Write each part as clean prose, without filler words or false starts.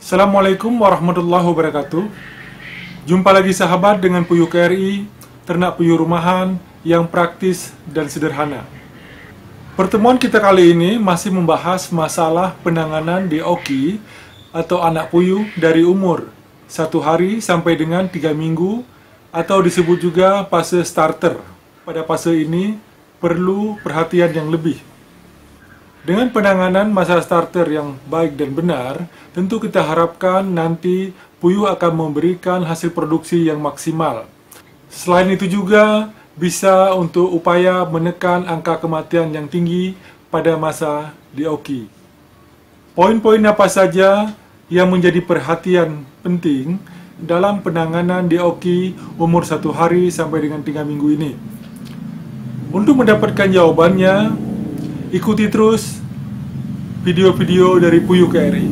Assalamualaikum warahmatullahi wabarakatuh. Jumpa lagi sahabat dengan Puyuh KRI, ternak puyuh rumahan yang praktis dan sederhana. Pertemuan kita kali ini masih membahas masalah penanganan DOQ atau anak puyuh dari umur 1 hari sampai dengan 3 minggu atau disebut juga fase starter. Pada fase ini perlu perhatian yang lebih. Dengan penanganan masa starter yang baik dan benar, tentu kita harapkan nanti puyuh akan memberikan hasil produksi yang maksimal. Selain itu juga bisa untuk upaya menekan angka kematian yang tinggi pada masa DOQ. Poin-poin apa saja yang menjadi perhatian penting dalam penanganan DOQ umur 1 hari sampai dengan 3 minggu ini? Untuk mendapatkan jawabannya, ikuti terus video-video dari Puyuh KRI.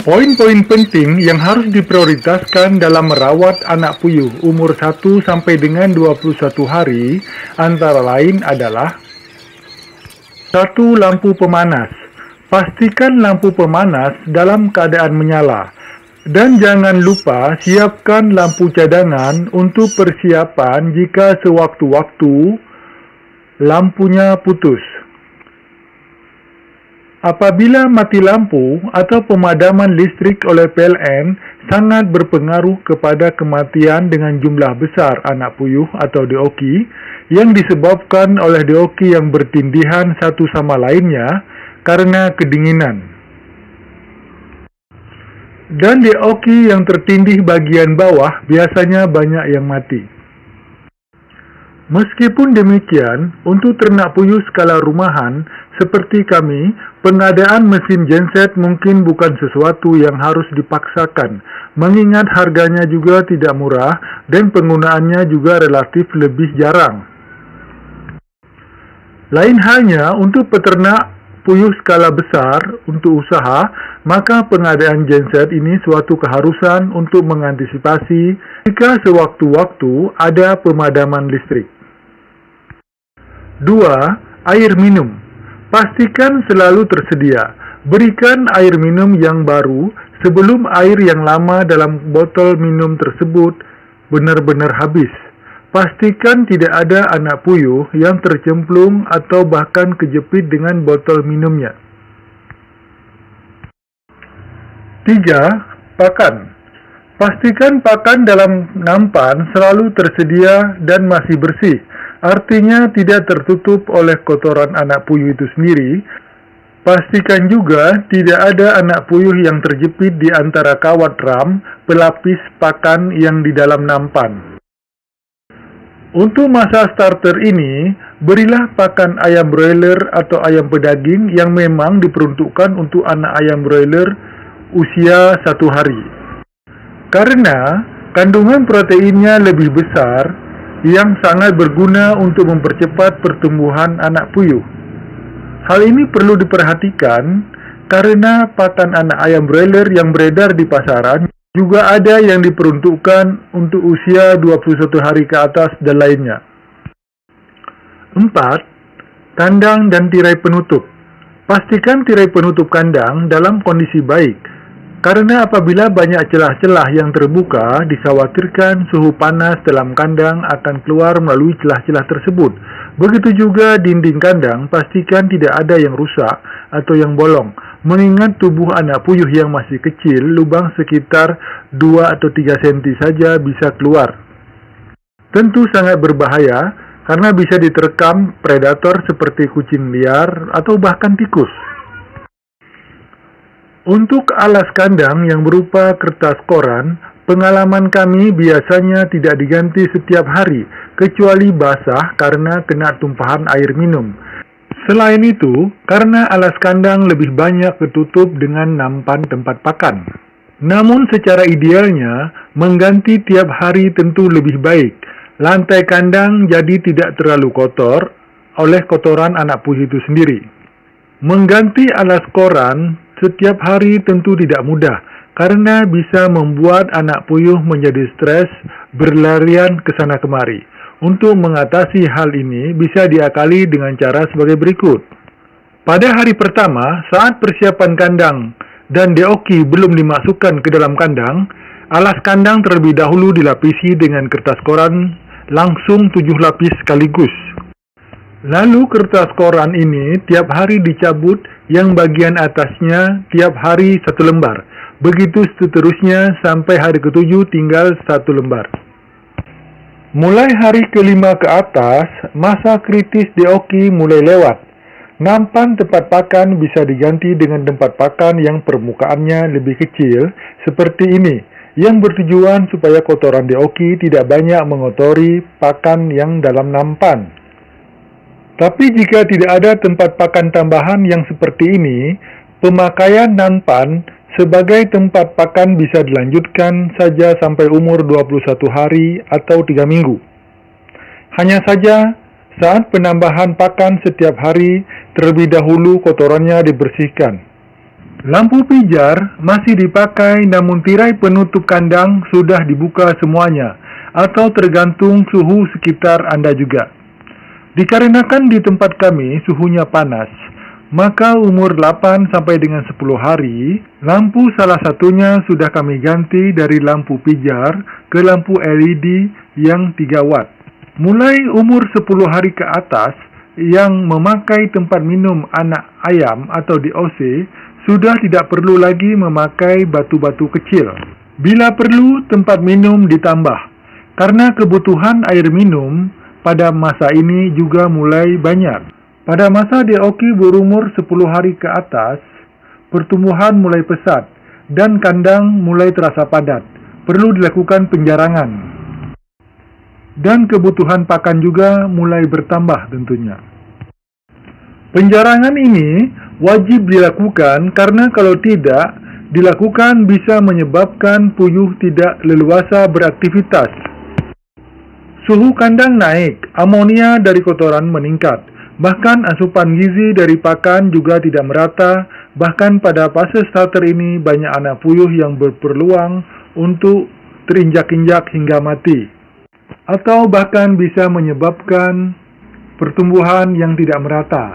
Poin-poin penting yang harus diprioritaskan dalam merawat anak puyuh umur 1 sampai dengan 21 hari antara lain adalah: 1. Lampu pemanas. Pastikan lampu pemanas dalam keadaan menyala. Dan jangan lupa siapkan lampu cadangan untuk persiapan jika sewaktu-waktu lampunya putus. Apabila mati lampu atau pemadaman listrik oleh PLN sangat berpengaruh kepada kematian dengan jumlah besar anak puyuh atau DOQ yang disebabkan oleh DOQ yang bertindihan satu sama lainnya karena kedinginan. Dan DOQ yang tertindih bagian bawah biasanya banyak yang mati. Meskipun demikian, untuk ternak puyuh skala rumahan seperti kami, pengadaan mesin genset mungkin bukan sesuatu yang harus dipaksakan, mengingat harganya juga tidak murah dan penggunaannya juga relatif lebih jarang. Lain halnya untuk peternak puyuh skala besar untuk usaha, maka pengadaan genset ini suatu keharusan untuk mengantisipasi jika sewaktu-waktu ada pemadaman listrik. 2. Air minum. Pastikan selalu tersedia. Berikan air minum yang baru sebelum air yang lama dalam botol minum tersebut benar-benar habis. Pastikan tidak ada anak puyuh yang tercemplung atau bahkan kejepit dengan botol minumnya. 3. Pakan. Pastikan pakan dalam nampan selalu tersedia dan masih bersih. Artinya tidak tertutup oleh kotoran anak puyuh itu sendiri. Pastikan juga tidak ada anak puyuh yang terjepit di antara kawat ram pelapis pakan yang di dalam nampan. Untuk masa starter ini, berilah pakan ayam broiler atau ayam pedaging yang memang diperuntukkan untuk anak ayam broiler usia 1 hari. Karena kandungan proteinnya lebih besar, yang sangat berguna untuk mempercepat pertumbuhan anak puyuh. Hal ini perlu diperhatikan karena pakan anak ayam broiler yang beredar di pasaran juga ada yang diperuntukkan untuk usia 21 hari ke atas dan lainnya. 4. Kandang dan tirai penutup. Pastikan tirai penutup kandang dalam kondisi baik. Karena apabila banyak celah-celah yang terbuka, dikhawatirkan suhu panas dalam kandang akan keluar melalui celah-celah tersebut. Begitu juga dinding kandang, pastikan tidak ada yang rusak atau yang bolong. Mengingat tubuh anak puyuh yang masih kecil, lubang sekitar 2 atau 3 cm saja bisa keluar. Tentu sangat berbahaya karena bisa diterkam predator seperti kucing liar atau bahkan tikus. Untuk alas kandang yang berupa kertas koran, pengalaman kami biasanya tidak diganti setiap hari, kecuali basah karena kena tumpahan air minum. Selain itu, karena alas kandang lebih banyak ketutup dengan nampan tempat pakan. Namun secara idealnya, mengganti tiap hari tentu lebih baik. Lantai kandang jadi tidak terlalu kotor oleh kotoran anak puyuh itu sendiri. Mengganti alas koran setiap hari tentu tidak mudah, karena bisa membuat anak puyuh menjadi stres, berlarian ke sana kemari. Untuk mengatasi hal ini bisa diakali dengan cara sebagai berikut. Pada hari pertama, saat persiapan kandang dan deoki belum dimasukkan ke dalam kandang, alas kandang terlebih dahulu dilapisi dengan kertas koran langsung 7 lapis sekaligus. Lalu kertas koran ini tiap hari dicabut, yang bagian atasnya tiap hari 1 lembar. Begitu seterusnya sampai hari ke-7 tinggal 1 lembar. Mulai hari ke-5 ke atas, masa kritis deoki mulai lewat. Nampan tempat pakan bisa diganti dengan tempat pakan yang permukaannya lebih kecil, seperti ini, yang bertujuan supaya kotoran deoki tidak banyak mengotori pakan yang dalam nampan. Tapi jika tidak ada tempat pakan tambahan yang seperti ini, pemakaian nampan sebagai tempat pakan bisa dilanjutkan saja sampai umur 21 hari atau 3 minggu. Hanya saja, saat penambahan pakan setiap hari, terlebih dahulu kotorannya dibersihkan. Lampu pijar masih dipakai, namun tirai penutup kandang sudah dibuka semuanya, atau tergantung suhu sekitar Anda juga. Dikarenakan di tempat kami suhunya panas, maka umur 8 sampai dengan 10 hari, lampu salah satunya sudah kami ganti dari lampu pijar ke lampu LED yang 3 watt. Mulai umur 10 hari ke atas, yang memakai tempat minum anak ayam atau DOC, sudah tidak perlu lagi memakai batu-batu kecil. Bila perlu, tempat minum ditambah, karena kebutuhan air minum pada masa ini juga mulai banyak. Pada masa deoki berumur 10 hari ke atas, pertumbuhan mulai pesat dan kandang mulai terasa padat. Perlu dilakukan penjarangan. Dan kebutuhan pakan juga mulai bertambah tentunya. Penjarangan ini wajib dilakukan karena kalau tidak dilakukan bisa menyebabkan puyuh tidak leluasa beraktivitas. Suhu kandang naik, amonia dari kotoran meningkat. Bahkan asupan gizi dari pakan juga tidak merata, bahkan pada fase starter ini banyak anak puyuh yang berpeluang untuk terinjak-injak hingga mati. Atau bahkan bisa menyebabkan pertumbuhan yang tidak merata.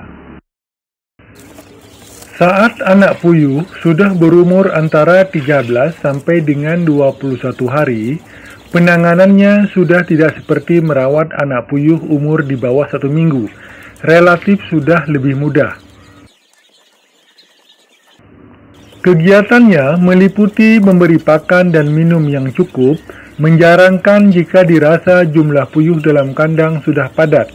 Saat anak puyuh sudah berumur antara 13 sampai dengan 21 hari, penanganannya sudah tidak seperti merawat anak puyuh umur di bawah 1 minggu. Relatif sudah lebih mudah. Kegiatannya meliputi memberi pakan dan minum yang cukup, menjarangkan jika dirasa jumlah puyuh dalam kandang sudah padat.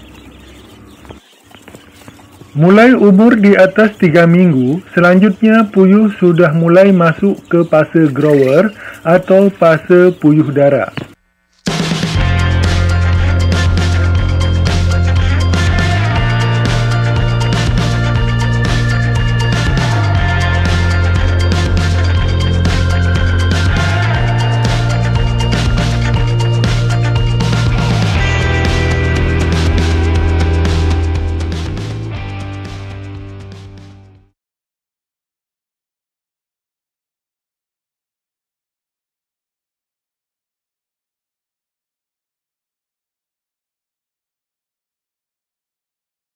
Mulai umur di atas 3 minggu, selanjutnya puyuh sudah mulai masuk ke fase grower atau fase puyuh dara.